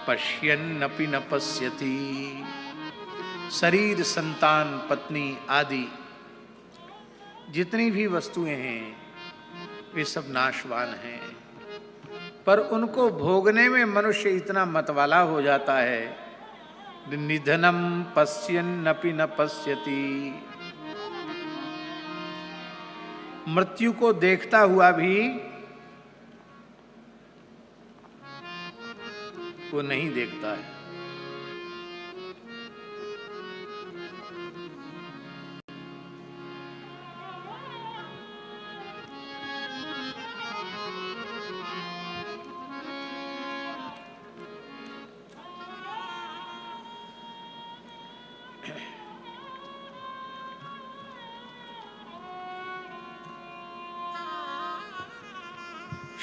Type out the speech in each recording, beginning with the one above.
पश्यन्नपि न पश्यति। शरीर, संतान, पत्नी आदि जितनी भी वस्तुएं हैं वे सब नाशवान हैं, पर उनको भोगने में मनुष्य इतना मतवाला हो जाता है, निधनम पश्यन्नपि न पश्यति। मृत्यु को देखता हुआ भी वो नहीं देखता है।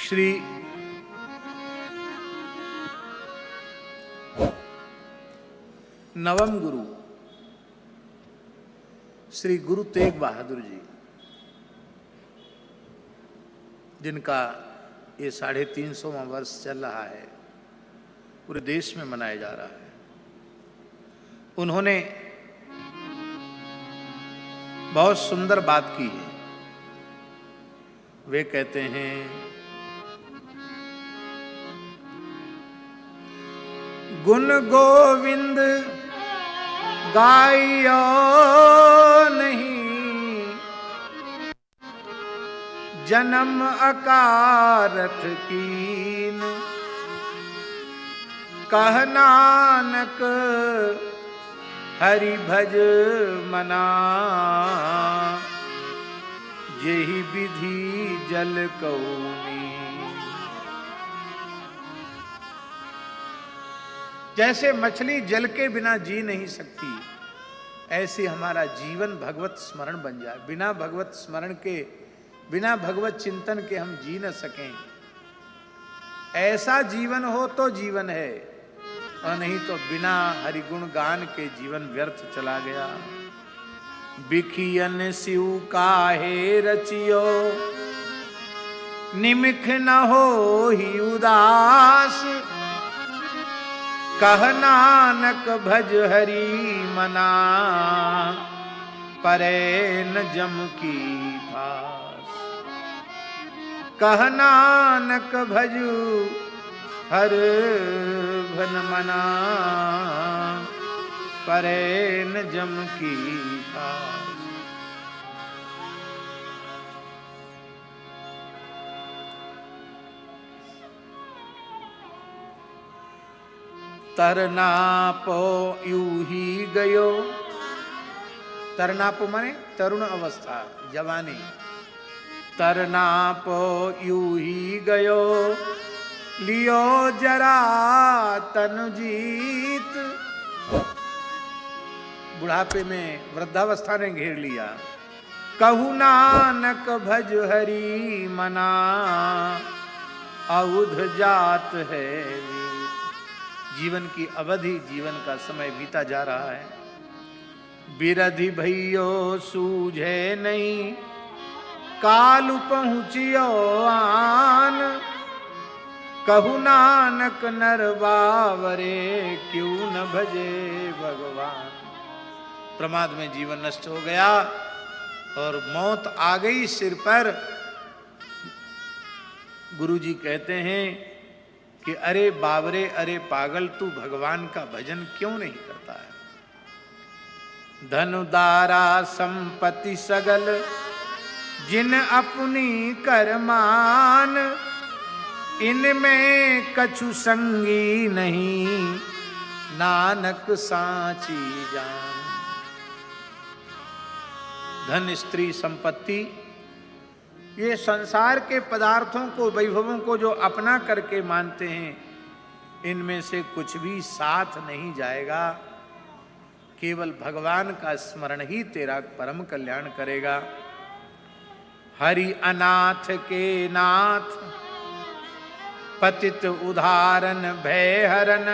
श्री नवम गुरु श्री गुरु तेग बहादुर जी, जिनका ये 350वां वर्ष चल रहा है, पूरे देश में मनाया जा रहा है, उन्होंने बहुत सुंदर बात की है। वे कहते हैं, गुण गोविंद गाइयो नहीं, जन्म अकारथ कीन। कह नानक हरि भज मना, जेहि विधि जल कौनी। जैसे मछली जल के बिना जी नहीं सकती, ऐसे हमारा जीवन भगवत स्मरण बन जाए। बिना भगवत स्मरण के, बिना भगवत चिंतन के हम जी न सकें। ऐसा जीवन हो तो जीवन है, और नहीं तो बिना हरिगुण गान के जीवन व्यर्थ चला गया। बिखियन शिव काहे रचियो, निमिख न हो ही उदास। कह नानक भज हरि मना, परे न जम की भास। कह नानक भजु हर भन मना, परे न जम की भास। तरनापो यूं ही गयो। तरनापो माने तरुण अवस्था, जवानी। तरनापो यूं ही गयो, लियो जरा तनु जीत। बुढ़ापे में वृद्धावस्था ने घेर लिया। कहु नानक भज हरि मना, अउध जात है। जीवन की अवधि, जीवन का समय बीता जा रहा है। बिरधि भइयो सूझे नहीं, काल पहुँचियो आन। कहु नानक नर बावरे, क्यों न भजे भगवान। प्रमाद में जीवन नष्ट हो गया और मौत आ गई सिर पर। गुरुजी कहते हैं कि अरे बावरे, अरे पागल, तू भगवान का भजन क्यों नहीं करता है। धनुदारा संपत्ति सगल, जिन अपनी करमान। इनमें कछु संगी नहीं, नानक साची जान। धन, स्त्री, संपत्ति, ये संसार के पदार्थों को, वैभवों को जो अपना करके मानते हैं, इनमें से कुछ भी साथ नहीं जाएगा। केवल भगवान का स्मरण ही तेरा परम कल्याण करेगा। हरि अनाथ के नाथ, पतित उदाहरण भयहरन।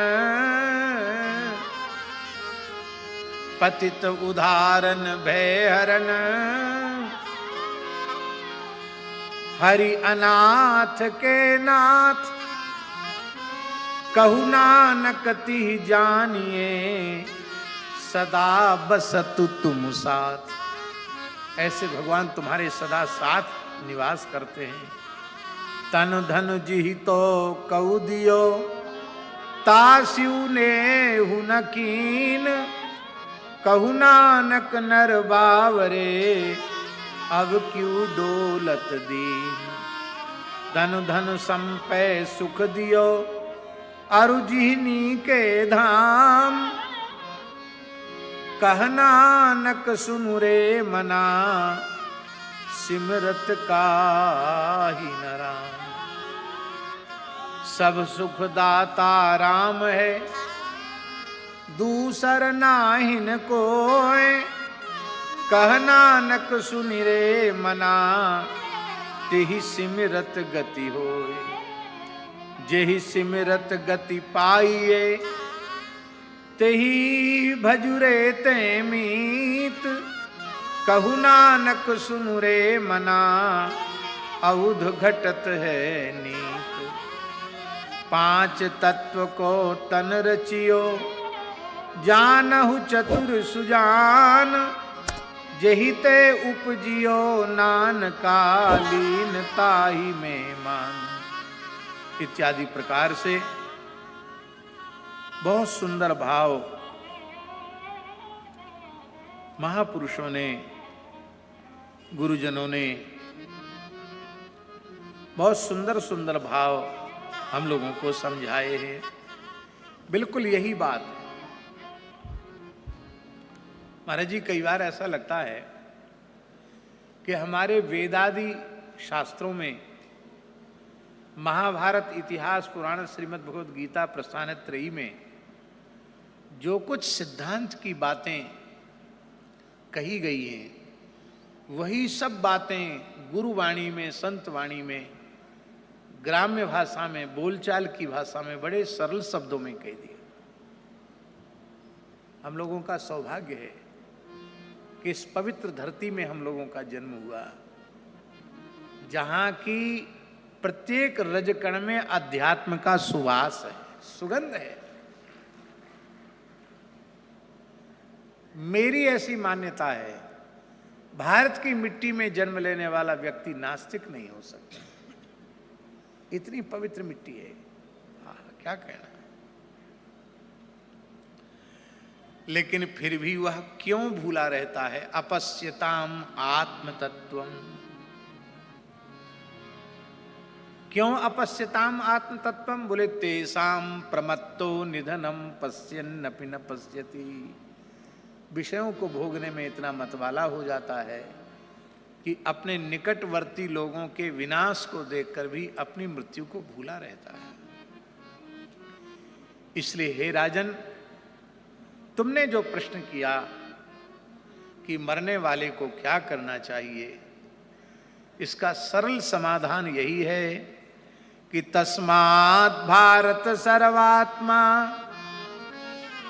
पतित उदाहरण भयहरन। हरि अनाथ के नाथ, कहु नानक तिहि जानिए सदा बसतु तुम साथ। ऐसे भगवान तुम्हारे सदा साथ निवास करते हैं। तन धन जिहि तो कहु दियो तास्यु ने हुन कीन। कहु नानक नर बावरे अब क्यों डोलत दीन। धन धन संपै सुख दियो अरु जिहनी के धाम। कह नानक सुनु रे मना सिमरत काहि न राम। सब सुख दाता राम है दूसर नाहिन कोय। कह नानक सुनि रे मना तिहि सिमरत गति होय। जेहि सिमरत गति पाइए तेहि भजुरे ते मीत। कहु नानक सुनु रे मना औध घटत है नीत। पांच तत्व को तन रचियो जानहु चतुर सुजान। जेहि ते उपजियो नानका लीन ताहि में मान। इत्यादि प्रकार से बहुत सुंदर भाव महापुरुषों ने, गुरुजनों ने बहुत सुंदर सुंदर भाव हम लोगों को समझाए हैं। बिल्कुल यही बात है महाराज जी। कई बार ऐसा लगता है कि हमारे वेदादि शास्त्रों में महाभारत, इतिहास, पुराण, श्रीमद् भगवद गीता, प्रस्थान त्रयी में जो कुछ सिद्धांत की बातें कही गई हैं वही सब बातें गुरुवाणी में, संत वाणी में, ग्राम्य भाषा में, बोलचाल की भाषा में बड़े सरल शब्दों में कह दिया। हम लोगों का सौभाग्य है कि इस पवित्र धरती में हम लोगों का जन्म हुआ, जहां की प्रत्येक रजकण में अध्यात्म का सुवास है, सुगंध है। मेरी ऐसी मान्यता है, भारत की मिट्टी में जन्म लेने वाला व्यक्ति नास्तिक नहीं हो सकता। इतनी पवित्र मिट्टी है, क्या कहना। लेकिन फिर भी वह क्यों भूला रहता है। अपश्यताम आत्म तत्वम। क्यों अपश्यताम आत्म तत्वम? बोले तेसाम प्रमत्तो निधनम पश्यन्नपि न पश्यति। विषयों को भोगने में इतना मतवाला हो जाता है कि अपने निकटवर्ती लोगों के विनाश को देखकर भी अपनी मृत्यु को भूला रहता है। इसलिए हे राजन, तुमने जो प्रश्न किया कि मरने वाले को क्या करना चाहिए, इसका सरल समाधान यही है कि तस्मात् भारत सर्वात्मा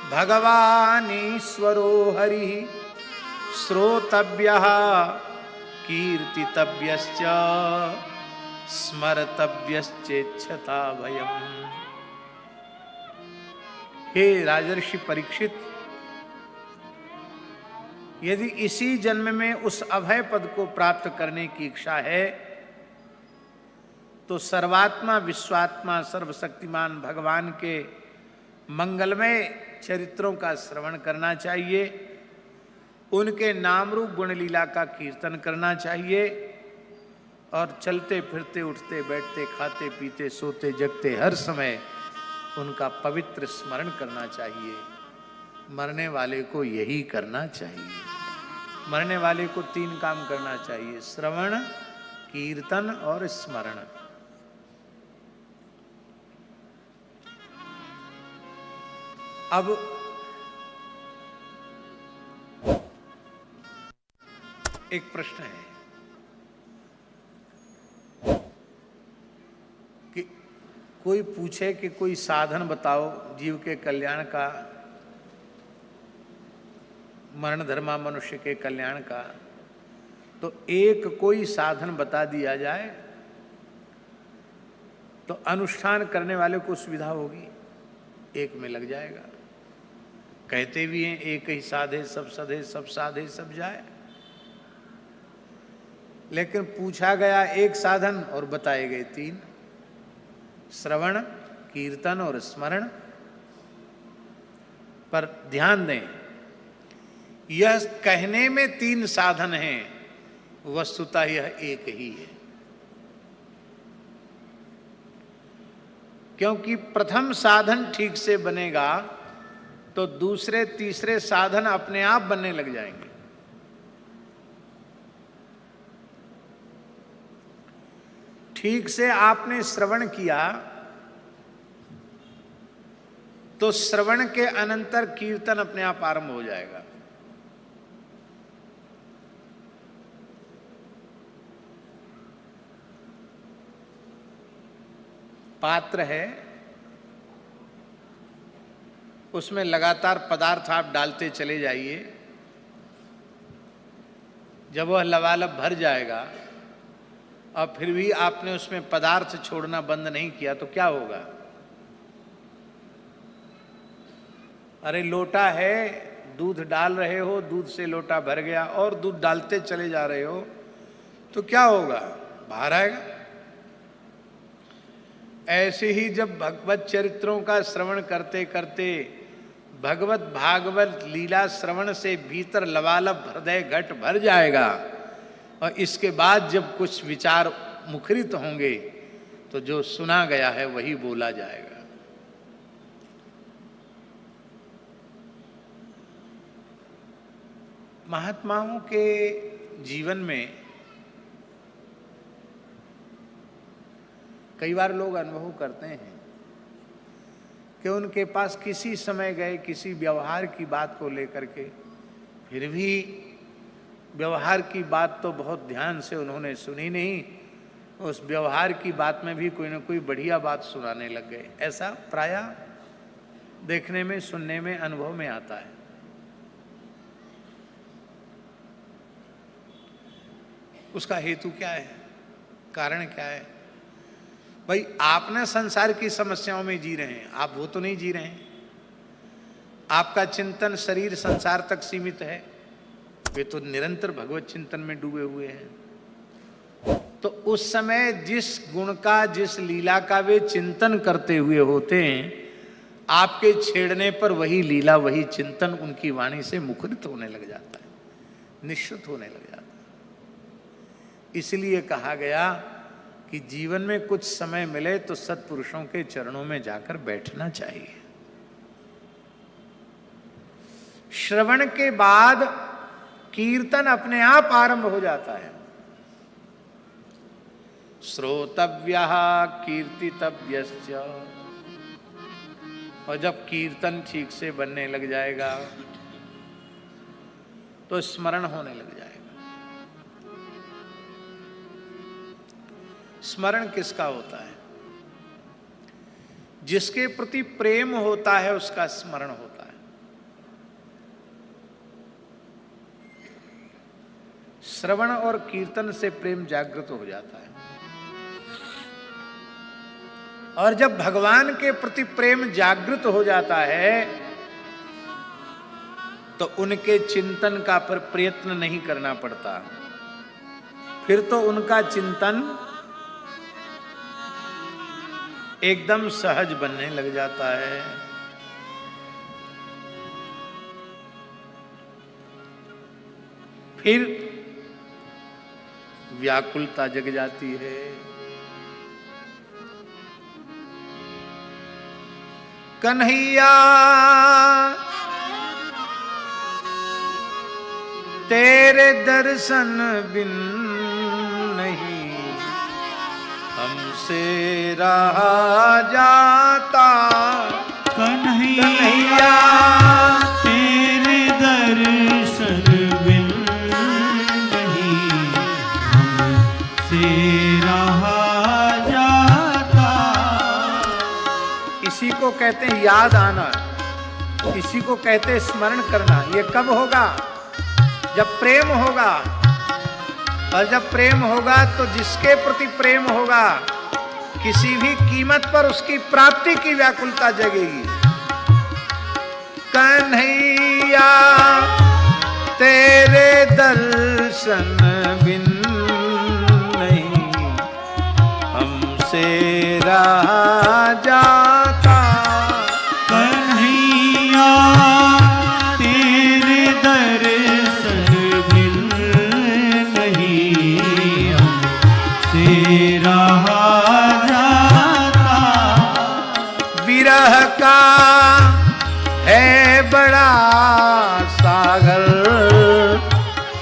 भगवानीश्वरो हरि श्रोतव्यः कीर्तितव्यश्च स्मर्तव्यश्चेच्छता भयम्। हे राजर्षि परीक्षित, यदि इसी जन्म में उस अभय पद को प्राप्त करने की इच्छा है तो सर्वात्मा, विश्वात्मा, सर्वशक्तिमान भगवान के मंगलमय चरित्रों का श्रवण करना चाहिए, उनके नाम रूप गुण लीला का कीर्तन करना चाहिए और चलते फिरते, उठते बैठते, खाते पीते, सोते जगते हर समय उनका पवित्र स्मरण करना चाहिए। मरने वाले को यही करना चाहिए। मरने वाले को 3 काम करना चाहिए: श्रवण, कीर्तन और स्मरण। अब एक प्रश्न है कि कोई पूछे कि कोई साधन बताओ जीव के कल्याण का, मरण धर्मा मनुष्य के कल्याण का, तो एक कोई साधन बता दिया जाए तो अनुष्ठान करने वाले को सुविधा होगी। एक में लग जाएगा। कहते भी हैं एक ही साधे सब सधे, सब साधे सब जाए। लेकिन पूछा गया एक साधन और बताए गए 3, श्रवण, कीर्तन और स्मरण। पर ध्यान दें, यह कहने में 3 साधन हैं, वस्तुतः यह एक ही है। क्योंकि प्रथम साधन ठीक से बनेगा तो दूसरे तीसरे साधन अपने आप बनने लग जाएंगे। ठीक से आपने श्रवण किया तो श्रवण के अनंतर कीर्तन अपने आप आरंभ हो जाएगा। पात्र है, उसमें लगातार पदार्थ आप डालते चले जाइए। जब वह लबालब भर जाएगा और फिर भी आपने उसमें पदार्थ छोड़ना बंद नहीं किया तो क्या होगा? अरे लोटा है, दूध डाल रहे हो, दूध से लोटा भर गया और दूध डालते चले जा रहे हो तो क्या होगा? बाहर आएगा। ऐसे ही जब भगवत चरित्रों का श्रवण करते करते भगवत भागवत लीला श्रवण से भीतर लबालब हृदय घट भर जाएगा और इसके बाद जब कुछ विचार मुखरित होंगे तो जो सुना गया है वही बोला जाएगा। महात्माओं के जीवन में कई बार लोग अनुभव करते हैं कि उनके पास किसी समय गए किसी व्यवहार की बात को लेकर के, फिर भी व्यवहार की बात तो बहुत ध्यान से उन्होंने सुनी नहीं, उस व्यवहार की बात में भी कोई ना कोई बढ़िया बात सुनाने लग गए। ऐसा प्रायः देखने में, सुनने में, अनुभव में आता है। उसका हेतु क्या है? कारण क्या है? भाई आप ना संसार की समस्याओं में जी रहे हैं, आप वो तो नहीं जी रहे हैं। आपका चिंतन शरीर संसार तक सीमित है, वे तो निरंतर भगवत चिंतन में डूबे हुए हैं। तो उस समय जिस गुण का, जिस लीला का वे चिंतन करते हुए होते हैं, आपके छेड़ने पर वही लीला, वही चिंतन उनकी वाणी से मुखरित होने लग जाता है, निश्चित होने लग जाता है। इसलिए कहा गया कि जीवन में कुछ समय मिले तो सत्पुरुषों के चरणों में जाकर बैठना चाहिए। श्रवण के बाद कीर्तन अपने आप आरंभ हो जाता है। श्रोतव्यः कीर्तितव्यश्च। और जब कीर्तन ठीक से बनने लग जाएगा तो स्मरण होने लग जाएगा। स्मरण किसका होता है? जिसके प्रति प्रेम होता है उसका स्मरण होता है। श्रवण और कीर्तन से प्रेम जागृत हो जाता है। और जब भगवान के प्रति प्रेम जागृत हो जाता है तो उनके चिंतन का पर प्रयत्न नहीं करना पड़ता, फिर तो उनका चिंतन एकदम सहज बनने लग जाता है। फिर व्याकुलता जग जाती है। कन्हैया तेरे दर्शन बिन नहीं हमसे रहा जाता। कन्हैया तेरे दर्शन बिन नहीं हमसे रहा जाता। इसी को कहते हैं याद आना, इसी को कहते हैं स्मरण करना। ये कब होगा? जब प्रेम होगा। और जब प्रेम होगा तो जिसके प्रति प्रेम होगा किसी भी कीमत पर उसकी प्राप्ति की व्याकुलता जगेगी। कन्हैया तेरे दर्शन बिन नहीं हमसे रहा जाता। कन्हैया तेरे दर्शन बिन नहीं हमसे रहा जाता। विरह का है बड़ा सागर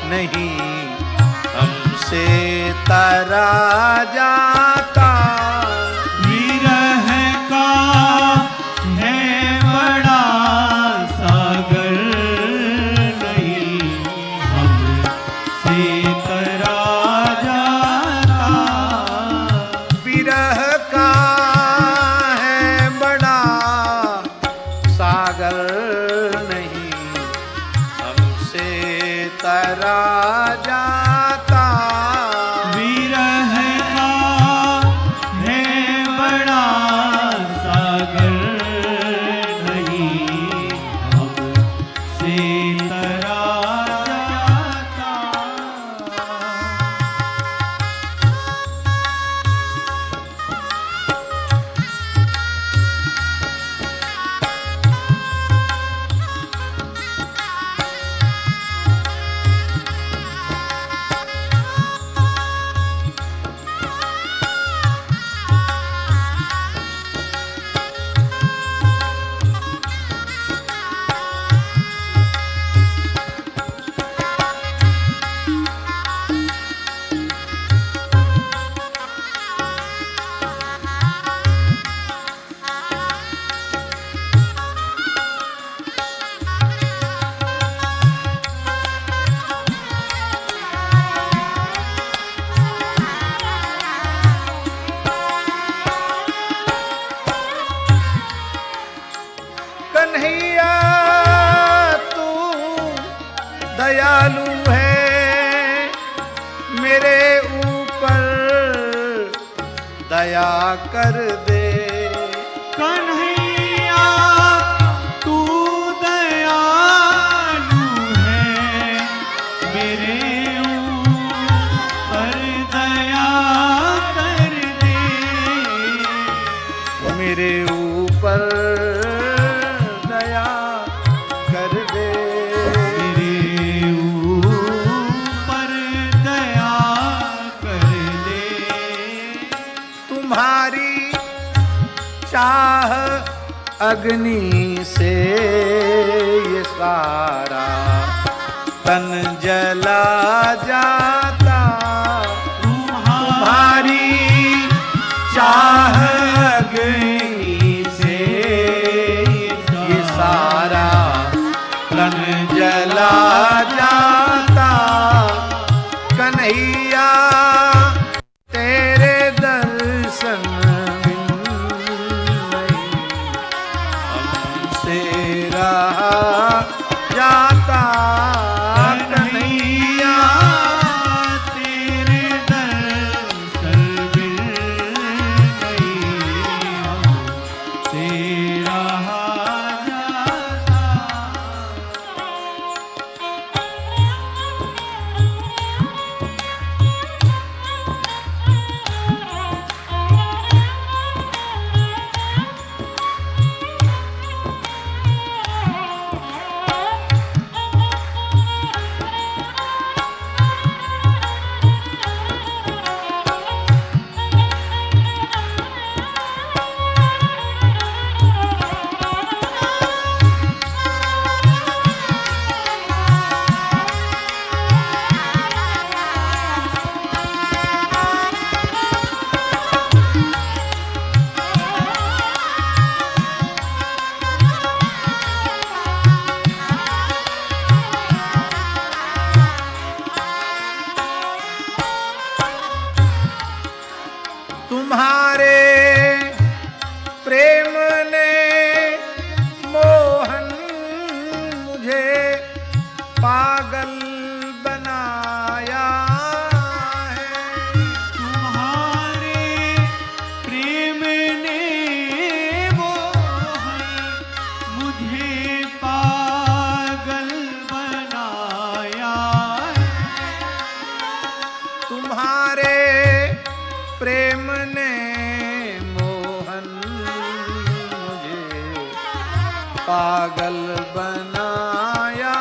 नहीं हमसे तरा जाता। विरह का है बड़ा सागर नहीं हमसे तरा जाता। विरह का है बड़ा सागर नहीं हमसे तरा जाता। विरह का है बड़ा सागर नहीं हमसे तरा जाता। कन्हैया तू दयालु है मेरे ऊपर दया कर दे। कन्हैया तू दयालु है मेरे ऊपर दया कर दे। मेरे ऊपर दया कर दे। मेरे ऊपर दया कर दे। तुम्हारी चाह अग्नि से ये सारा तन जला जाता। तुम्हारी चाह अग्नि से ये सारा तन जला जाता। कन्हैया तेरे दर्शन बिन नहीं हमसे रहा जाता। कन्हैया तेरे दर्शन बिन नहीं हमसे रहा जाता। तुम्हारे प्रेम ने मोहन मुझे पागल बनाया है। तुम्हारे प्रेम ने मोहन मुझे पागल बनाया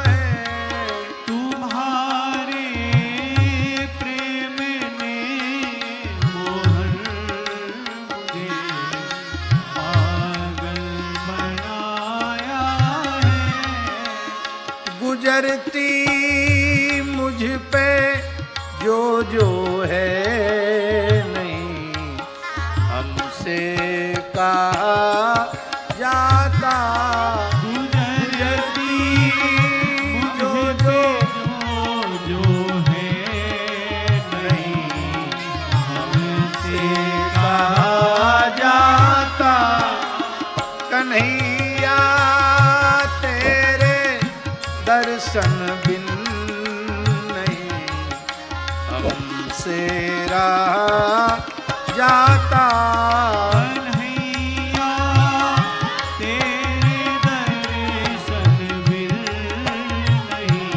है। तुम्हारे प्रेम ने मोहन मुझे पागल बनाया है। गुजरती मुझ पे जो है नहीं हमसे कहा जाता। गुजरती जो है नहीं हमसे कहा जाता। कन्हैया तेरे दर्शन बिन नहीं हमसे रहा जाता। कन्हैया तेरे दर्शन बिन नहीं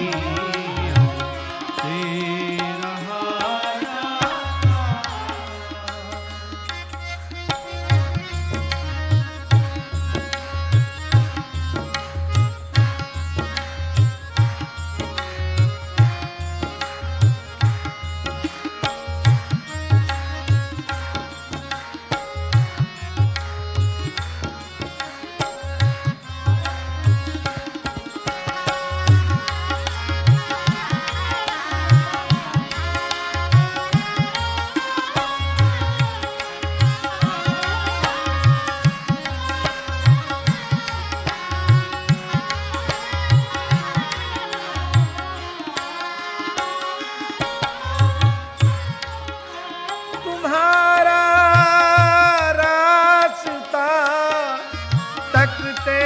हमसे रहा जाता। तुम्हारा रास्ता तकते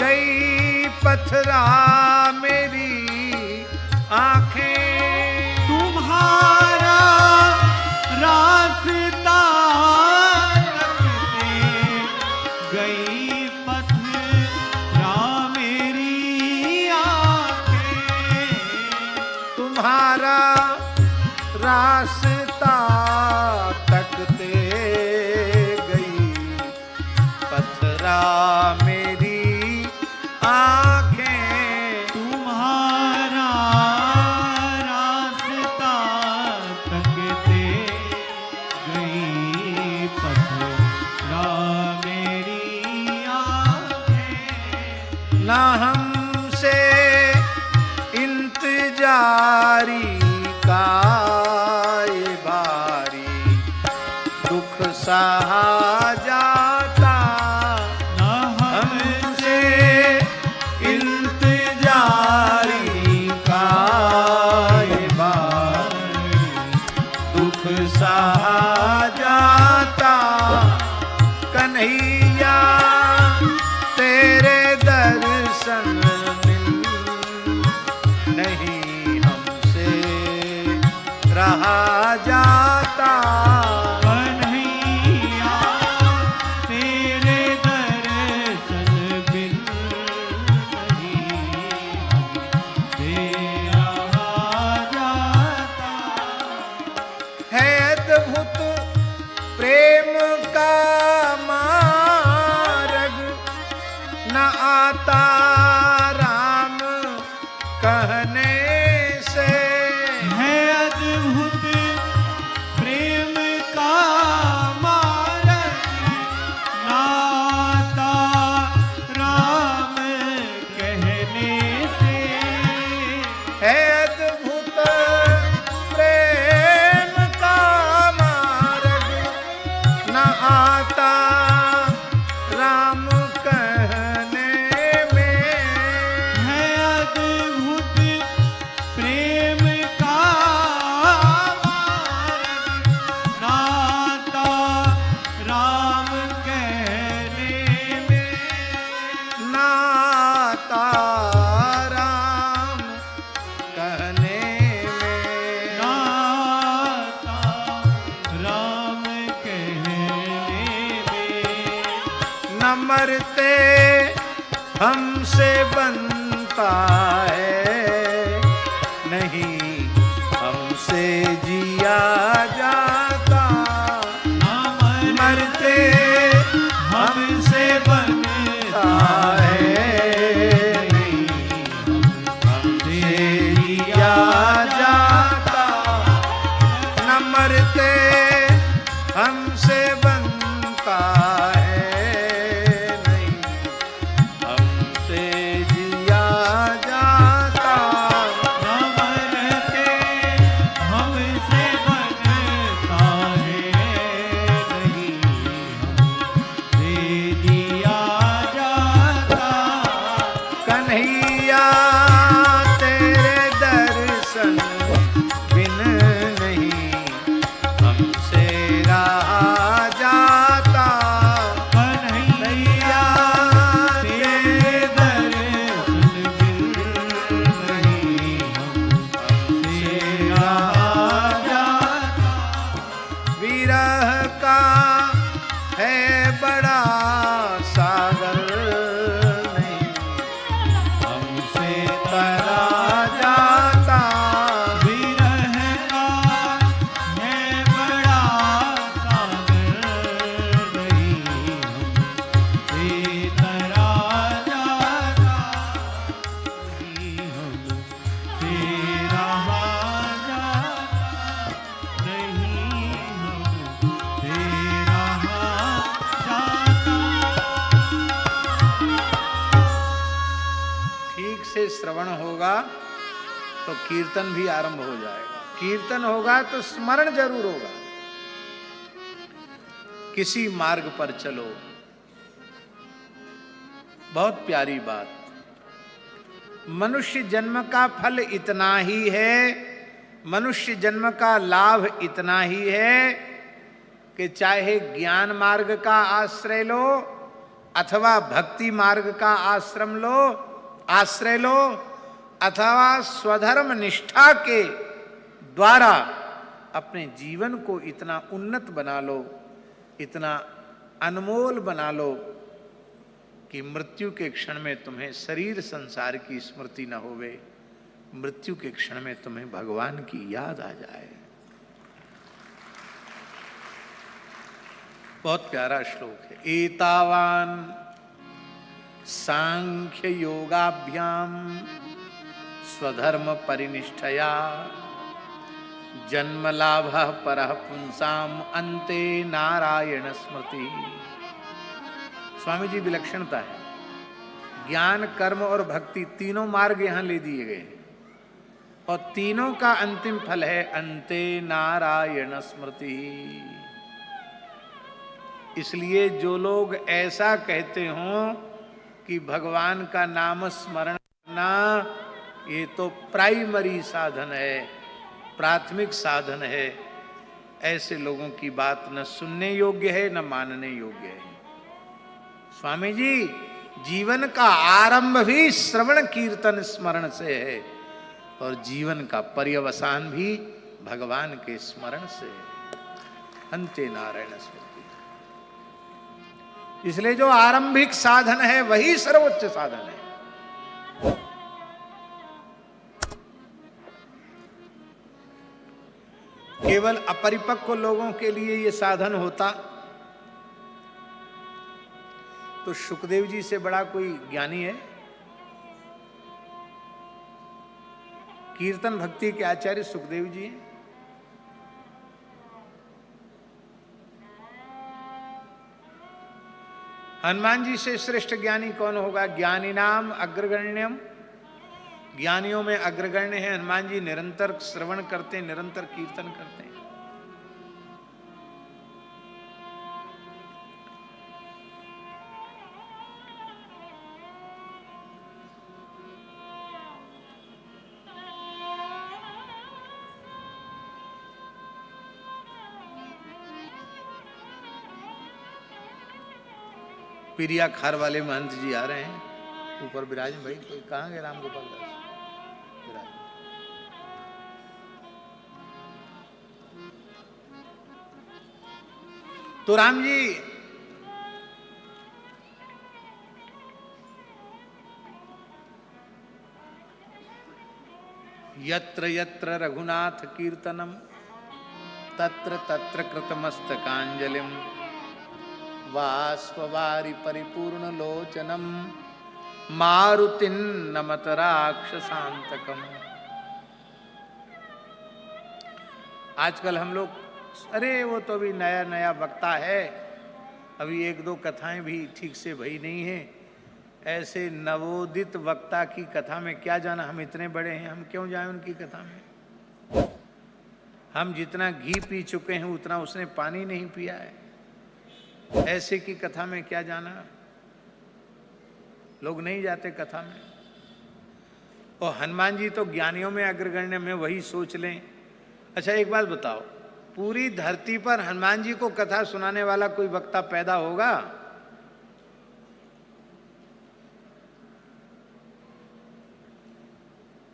गई पथरा मेरी आंखें। तुम्हारा रास्ता तकते गई पथरा मेरी आंखें। तुम्हारा रास्ता तकते गई पथरा मेरी आंखें। तुम्हारा रास्ता तकते गई पथरा मेरी आंखें। ना हमसे इंतजारी का ये भारी दुख सहा जाता। ना हमसे इंतजारी का ये भारी दुख सहा जाता। कन्हैया तेरे दर्शन बिन नहीं हमसे रहा जाता। कन्हैया तेरे दर्शन बिन नहीं हमसे रहा जाता। है अद्भुत प्रेम का मार्ग न आता राम कहने से। है अद्भुत प्रेम का मार्ग नाता राम कहने से। है अद्भुत प्रेम का मार्ग न आता राम कहने में। है अद्भुत प्रेम का मार्ग नाता राम कहने में। नाता राम कहने में। नाता राम कहने में। न मरते हमसे बनता है नहीं हमसे जिया जाता। ना मरते हमसे बनता श्रवण होगा तो कीर्तन भी आरंभ हो जाएगा, कीर्तन होगा तो स्मरण जरूर होगा। किसी मार्ग पर चलो, बहुत प्यारी बात। मनुष्य जन्म का फल इतना ही है, मनुष्य जन्म का लाभ इतना ही है कि चाहे ज्ञान मार्ग का आश्रय लो अथवा भक्ति मार्ग का आश्रय लो अथवा स्वधर्म निष्ठा के द्वारा अपने जीवन को इतना उन्नत बना लो, इतना अनमोल बना लो कि मृत्यु के क्षण में तुम्हें शरीर संसार की स्मृति न होवे, मृत्यु के क्षण में तुम्हें भगवान की याद आ जाए। बहुत प्यारा श्लोक है। एतावान सांख्य योगाभ्याम स्वधर्म परिनिष्ठया जन्म लाभ परः पुंसाम अन्ते नारायण स्मृति। स्वामी जी विलक्षणता है, ज्ञान कर्म और भक्ति तीनों मार्ग यहां ले दिए गए हैं और तीनों का अंतिम फल है अन्ते नारायण स्मृति। इसलिए जो लोग ऐसा कहते हों कि भगवान का नाम स्मरण करना ये तो प्राइमरी साधन है, प्राथमिक साधन है, ऐसे लोगों की बात न सुनने योग्य है न मानने योग्य है। स्वामी जी, जीवन का आरंभ भी श्रवण कीर्तन स्मरण से है और जीवन का पर्यवसान भी भगवान के स्मरण से है। अन्ते नारायण स्मृति। इसलिए जो आरंभिक साधन है वही सर्वोच्च साधन है। केवल अपरिपक्व लोगों के लिए ये साधन होता तो सुखदेव जी से बड़ा कोई ज्ञानी है? कीर्तन भक्ति के आचार्य सुखदेव जी हैं। हनुमान जी से श्रेष्ठ ज्ञानी कौन होगा? ज्ञानी नाम अग्रगण्यम, ज्ञानियों में अग्रगण्य है हनुमान जी। निरंतर श्रवण करते हैं, निरंतर कीर्तन करते हैं। पिरिया खार वाले महंत जी आ रहे हैं ऊपर विराज। भाई कोई कहाँ गए? राम गोपाल दास विराज। तो राम जी यत्र यत्र रघुनाथ कीर्तनम तत्र तत्र कृतमस्तकांजलिम वाष्पवारि परिपूर्ण लोचनम मारुतिन नमत राक्षसांतकम। आजकल हम लोग, अरे वो तो अभी नया नया वक्ता है, अभी एक दो कथाएं भी ठीक से भई नहीं है। ऐसे नवोदित वक्ता की कथा में क्या जाना, हम इतने बड़े हैं, हम क्यों जाएं उनकी कथा में? हम जितना घी पी चुके हैं उतना उसने पानी नहीं पिया है। ऐसे की कथा में क्या जाना? लोग नहीं जाते कथा में। और हनुमान जी तो ज्ञानियों में अग्रगण्य में, वही सोच लें। अच्छा एक बात बताओ, पूरी धरती पर हनुमान जी को कथा सुनाने वाला कोई वक्ता पैदा होगा?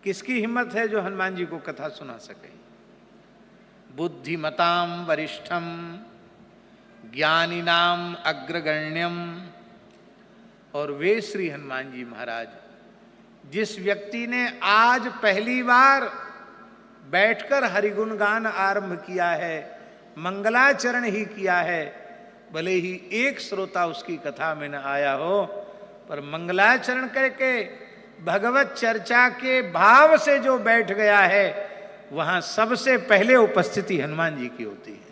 किसकी हिम्मत है जो हनुमान जी को कथा सुना सके? बुद्धिमताम वरिष्ठम ज्ञानिनाम अग्रगण्यम। और वे श्री हनुमान जी महाराज, जिस व्यक्ति ने आज पहली बार बैठकर हरिगुण गान आरंभ किया है, मंगलाचरण ही किया है, भले ही एक श्रोता उसकी कथा में न आया हो, पर मंगलाचरण करके भगवत चर्चा के भाव से जो बैठ गया है, वहां सबसे पहले उपस्थिति हनुमान जी की होती है।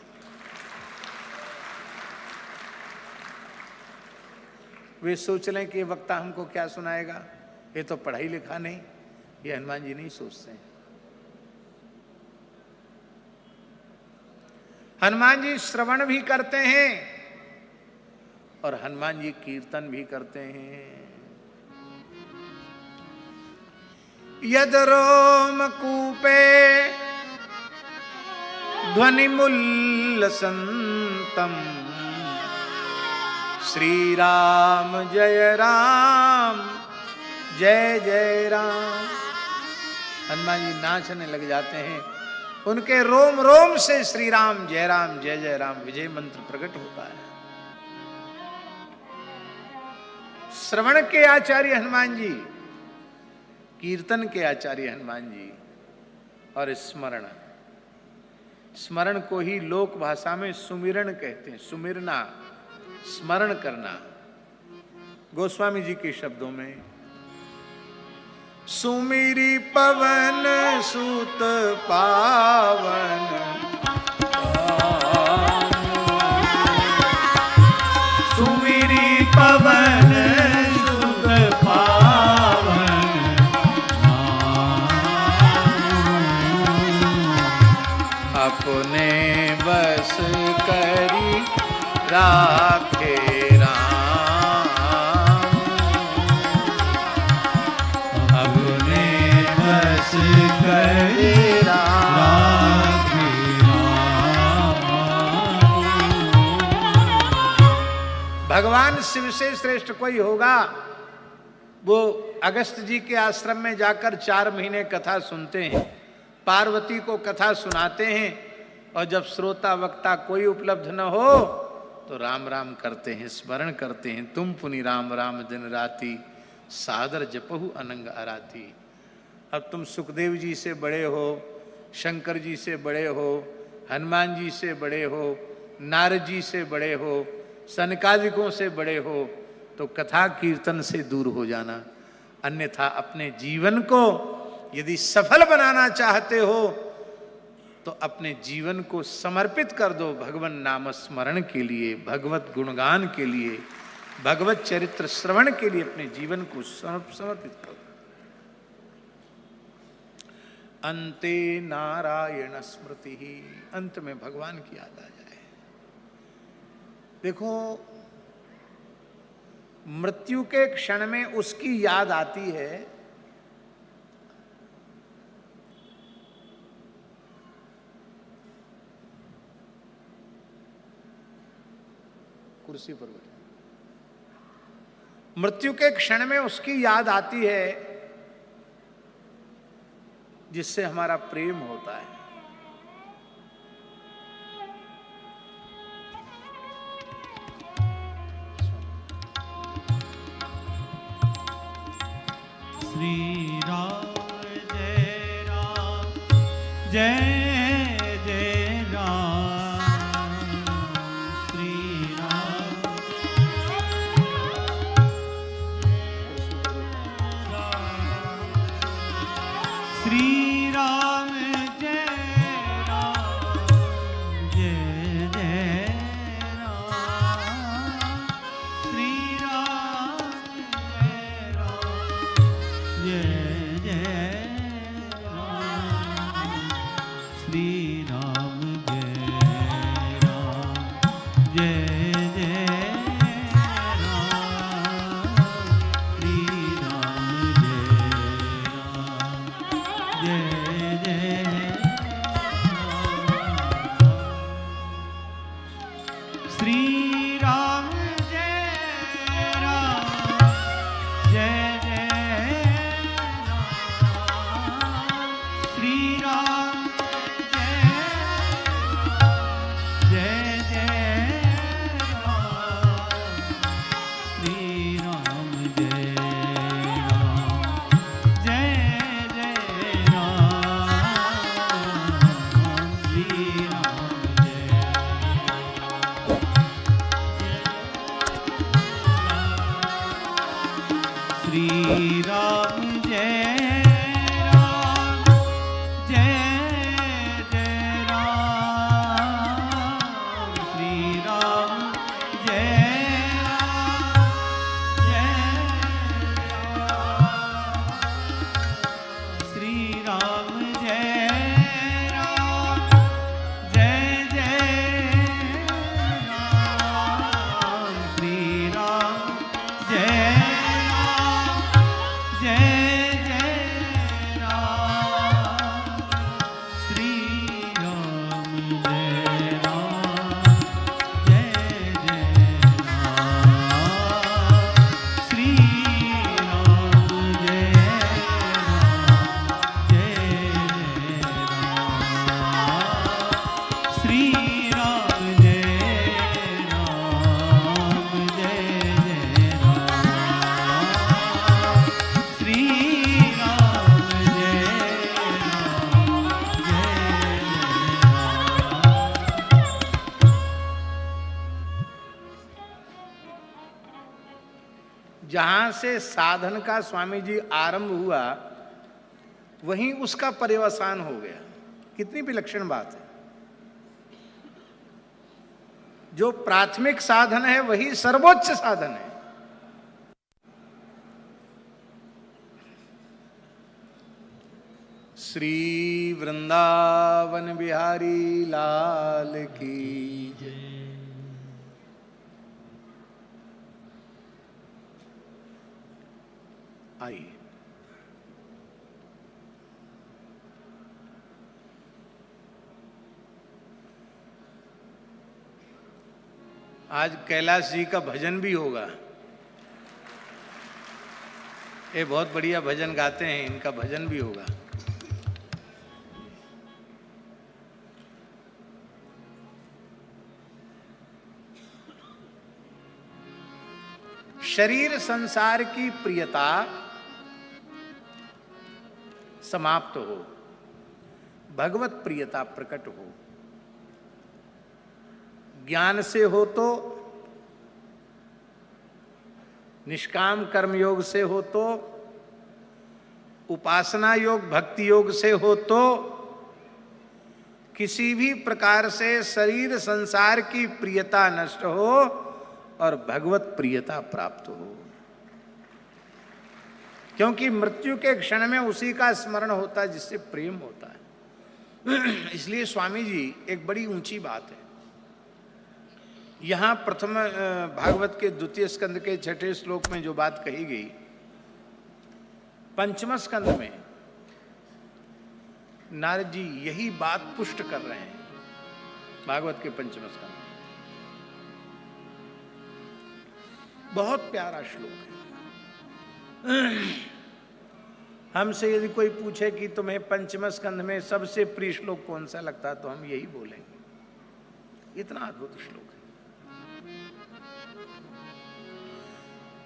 वे सोच लें कि वक्ता हमको क्या सुनाएगा, ये तो पढ़ाई लिखा नहीं, ये हनुमान जी नहीं सोचते हैं। हनुमान जी श्रवण भी करते हैं और हनुमान जी कीर्तन भी करते हैं। यद रोम कूपे ध्वनिमुल्लसंतम श्री राम जय जय राम। हनुमान जी नाचने लग जाते हैं, उनके रोम रोम से श्री राम जय राम विजय मंत्र प्रकट होता है। श्रवण के आचार्य हनुमान जी, कीर्तन के आचार्य हनुमान जी, और स्मरण को ही लोक भाषा में सुमिरन कहते हैं। सुमिरना, स्मरण करना। गोस्वामी जी के शब्दों में सुमिरी पवन सुत पावन, सुमिरी पवन सुत पावन, अपने बस करी राखे राम, अपने बस करे राखे राम। भगवान शिव से श्रेष्ठ कोई होगा? वो अगस्त जी के आश्रम में जाकर 4 महीने कथा सुनते हैं, पार्वती को कथा सुनाते हैं, और जब श्रोता वक्ता कोई उपलब्ध न हो तो राम राम करते हैं, स्मरण करते हैं। तुम पुनि राम राम दिन राती, सादर जपहु अनंग आराती। अब तुम सुखदेव जी से बड़े हो, शंकर जी से बड़े हो, हनुमान जी से बड़े हो, नारद जी से बड़े हो, सनकादिकों से बड़े हो, तो कथा कीर्तन से दूर हो जाना। अन्यथा अपने जीवन को यदि सफल बनाना चाहते हो तो अपने जीवन को समर्पित कर दो भगवान नाम स्मरण के लिए, भगवत गुणगान के लिए, भगवत चरित्र श्रवण के लिए अपने जीवन को समर्पित कर दो। अंते नारायण स्मृति ही, अंत में भगवान की याद आ जाए। देखो, मृत्यु के क्षण में उसकी याद आती है, कुर्सी पर बैठे, मृत्यु के क्षण में उसकी याद आती है जिससे हमारा प्रेम होता है। श्री राम जय जय राम, श्री राम श्री राम जय राम जय जय राम, श्री राम जय राम जय जय राम, श्री राम जय राम जय जय राम, श्री राम जय जय राम, श्री राम जय राम जय जय राम, श्री राम जय जय राम, श्री राम जय राम जय जय राम, श्री राम श्री राम जय राम जय जय राम, श्री राम जय राम जय राम, जहां से साधन का स्वामी जी आरंभ हुआ वहीं उसका पर्यवसान हो गया। कितनी विलक्षण बात है। जो प्राथमिक साधन है वही सर्वोच्च साधन है। श्री वृंदावन बिहारी लाल की जय। आइए आज कैलाश जी का भजन भी होगा। ये बहुत बढ़िया भजन गाते हैं, इनका भजन भी होगा। शरीर संसार की प्रियता समाप्त हो, भगवत प्रियता प्रकट हो। ज्ञान से हो तो, निष्काम कर्म योग से हो तो, उपासना योग भक्ति योग से हो तो, किसी भी प्रकार से शरीर संसार की प्रियता नष्ट हो और भगवत प्रियता प्राप्त हो। क्योंकि मृत्यु के क्षण में उसी का स्मरण होता है जिससे प्रेम होता है। इसलिए स्वामी जी एक बड़ी ऊंची बात है। यहां प्रथम भागवत के द्वितीय स्कंद के 6ठे श्लोक में जो बात कही गई, पंचम स्कंद में नारद जी यही बात पुष्ट कर रहे हैं। भागवत के पंचम स्कंद में बहुत प्यारा श्लोक है। हमसे यदि कोई पूछे कि तुम्हें पंचम स्कंद में सबसे प्रिय श्लोक कौन सा लगता है तो हम यही बोलेंगे। इतना अद्भुत श्लोक है।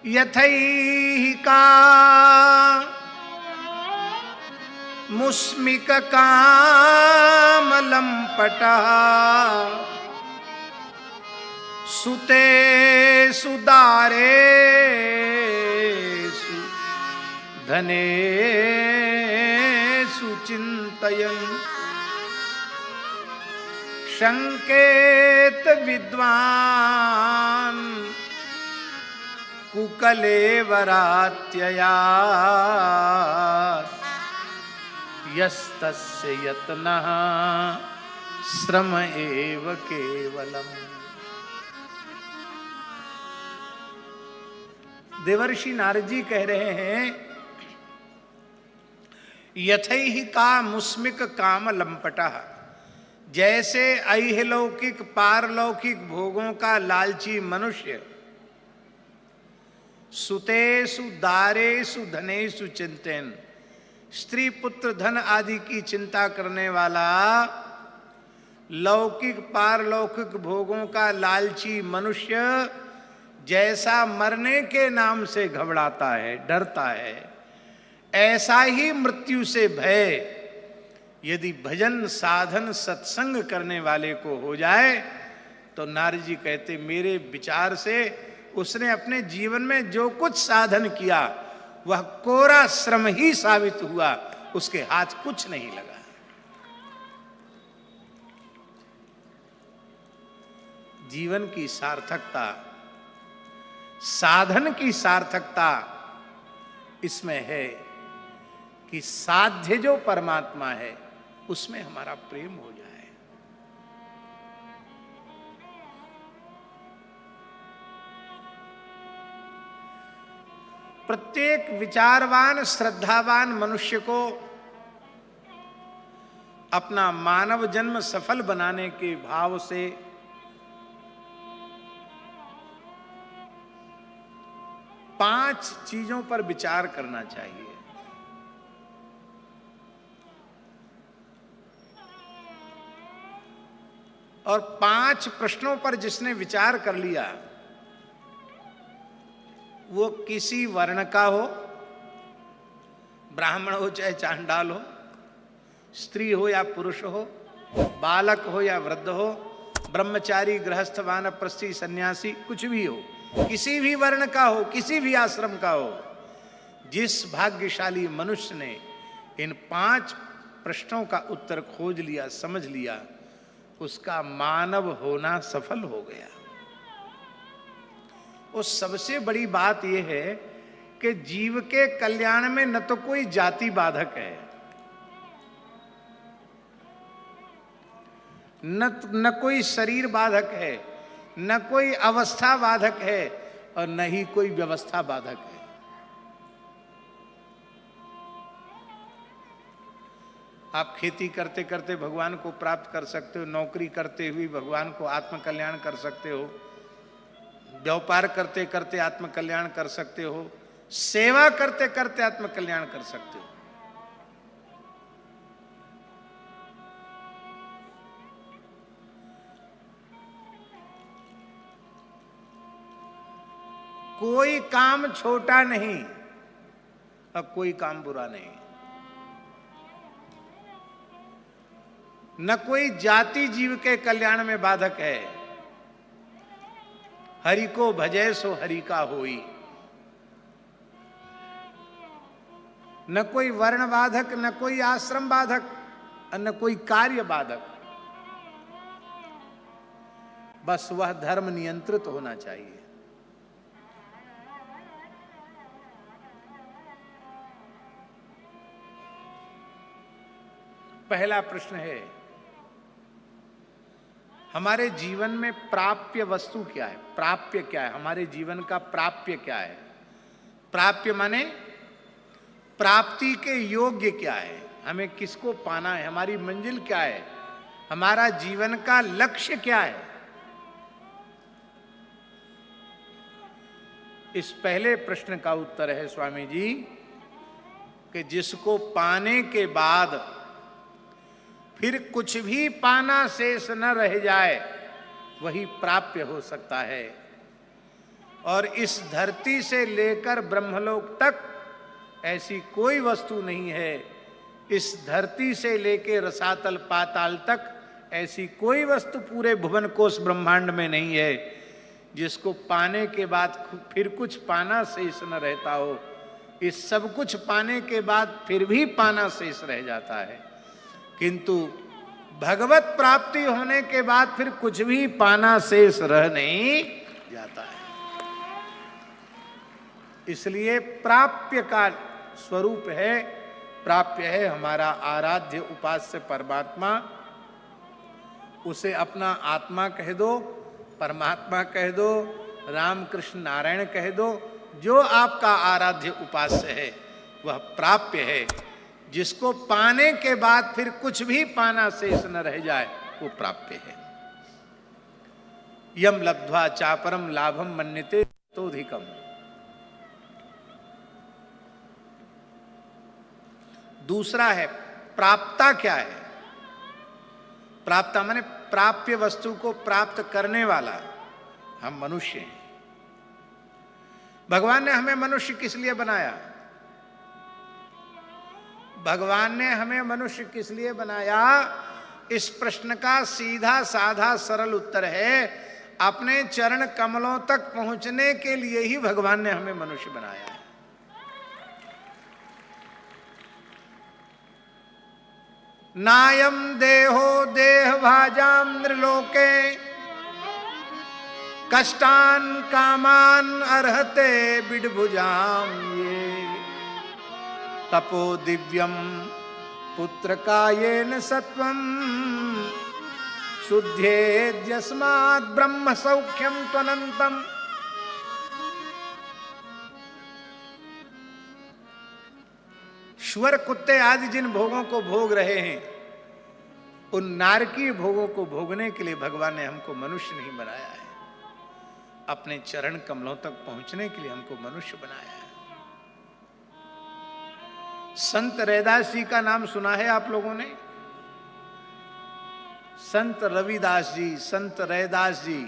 यथैका मुस्मिक कामलंपटः सुते सुदारेषु धनेषु चिन्तयन् संकेत विद्वान् कुकलेवरात्ययात् यस्तस्य यत्नः श्रम एव केवलम्। देवर्षि नारद जी कह रहे हैं, यथैहि का मुस्मिक काम लंपटः, जैसे ऐहिलौकिक पारलौकिक भोगों का लालची मनुष्य सुतेषु दारेषु धनेषु चिंतन, स्त्री पुत्र धन आदि की चिंता करने वाला लौकिक पारलौकिक भोगों का लालची मनुष्य जैसा मरने के नाम से घबराता है, डरता है, ऐसा ही मृत्यु से भय यदि भजन साधन सत्संग करने वाले को हो जाए तो नारद जी कहते मेरे विचार से उसने अपने जीवन में जो कुछ साधन किया वह कोरा श्रम ही साबित हुआ, उसके हाथ कुछ नहीं लगा। जीवन की सार्थकता, साधन की सार्थकता इसमें है कि साध्य जो परमात्मा है उसमें हमारा प्रेम हो जाए। प्रत्येक विचारवान श्रद्धावान मनुष्य को अपना मानव जन्म सफल बनाने के भाव से पांच चीजों पर विचार करना चाहिए। और पांच प्रश्नों पर जिसने विचार कर लिया वो किसी वर्ण का हो, ब्राह्मण हो चाहे चांडाल हो, स्त्री हो या पुरुष हो, बालक हो या वृद्ध हो, ब्रह्मचारी गृहस्थ वानप्रस्थी सन्यासी, कुछ भी हो, किसी भी वर्ण का हो, किसी भी आश्रम का हो, जिस भाग्यशाली मनुष्य ने इन 5 प्रश्नों का उत्तर खोज लिया, समझ लिया, उसका मानव होना सफल हो गया। और सबसे बड़ी बात यह है कि जीव के कल्याण में न तो कोई जाति बाधक है, न कोई शरीर बाधक है, न कोई अवस्था बाधक है, और न ही कोई व्यवस्था बाधक है। आप खेती करते करते भगवान को प्राप्त कर सकते हो, नौकरी करते हुए भगवान को आत्म कल्याण कर सकते हो, व्यापार करते करते आत्म कल्याण कर सकते हो, सेवा करते करते आत्म कल्याण कर सकते हो। कोई काम छोटा नहीं और कोई काम बुरा नहीं। न कोई जाति जीव के कल्याण में बाधक है। हरि को भजै सो हरि का होई। न कोई वर्ण बाधक, न कोई आश्रम बाधक, और न कोई कार्य बाधक। बस वह धर्म नियंत्रित होना चाहिए। पहला प्रश्न है, हमारे जीवन में प्राप्य वस्तु क्या है? प्राप्य क्या है? हमारे जीवन का प्राप्य क्या है? प्राप्य माने प्राप्ति के योग्य क्या है? हमें किसको पाना है? हमारी मंजिल क्या है? हमारा जीवन का लक्ष्य क्या है? इस पहले प्रश्न का उत्तर है स्वामी जी कि जिसको पाने के बाद फिर कुछ भी पाना शेष न रह जाए, वही प्राप्य हो सकता है। और इस धरती से लेकर ब्रह्मलोक तक ऐसी कोई वस्तु नहीं है, इस धरती से लेकर रसातल पाताल तक ऐसी कोई वस्तु पूरे भुवन कोश ब्रह्मांड में नहीं है जिसको पाने के बाद फिर कुछ पाना शेष न रहता हो। इस सब कुछ पाने के बाद फिर भी पाना शेष रह जाता है, किंतु भगवत प्राप्ति होने के बाद फिर कुछ भी पाना शेष रह नहीं जाता है। इसलिए प्राप्य का स्वरूप है, प्राप्य है हमारा आराध्य उपास्य परमात्मा। उसे अपना आत्मा कह दो, परमात्मा कह दो, राम कृष्ण नारायण कह दो, जो आपका आराध्य उपास्य है वह प्राप्य है। जिसको पाने के बाद फिर कुछ भी पाना शेष न रह जाए, वो प्राप्य है। यम लब्ध्वा चापरम लाभम मन्यते ततोधिकम। दूसरा है प्राप्ता क्या है? प्राप्ता माने प्राप्य वस्तु को प्राप्त करने वाला। हम मनुष्य हैं। भगवान ने हमें मनुष्य किस लिए बनाया? भगवान ने हमें मनुष्य किस लिए बनाया? इस प्रश्न का सीधा साधा सरल उत्तर है, अपने चरण कमलों तक पहुंचने के लिए ही भगवान ने हमें मनुष्य बनाया है। नायम देहो देह भाजाम नृलोके कष्टान कामान अर्हते बिडभुजाम ये तपो दिव्यम पुत्र कायेन सत्वम शुद्धेद्यस्मात् ब्रह्म सौख्यम त्वनंतम। श्वर कुत्ते आदि जिन भोगों को भोग रहे हैं, उन नारकीय भोगों को भोगने के लिए भगवान ने हमको मनुष्य नहीं बनाया है। अपने चरण कमलों तक पहुंचने के लिए हमको मनुष्य बनाया है। संत रैदास जी का नाम सुना है आप लोगों ने? संत रविदास जी, संत रैदास जी,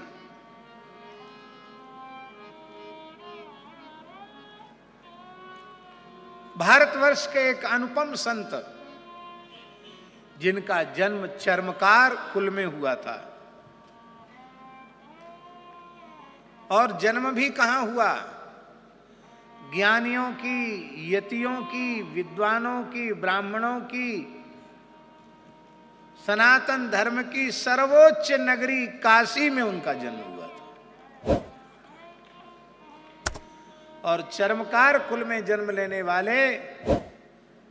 भारतवर्ष के एक अनुपम संत, जिनका जन्म चर्मकार कुल में हुआ था और जन्म भी कहाँ हुआ? ज्ञानियों की, यतियों की, विद्वानों की, ब्राह्मणों की, सनातन धर्म की सर्वोच्च नगरी काशी में उनका जन्म हुआ था। और चर्मकार कुल में जन्म लेने वाले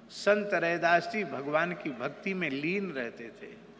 संत रैदास जी भगवान की भक्ति में लीन रहते थे।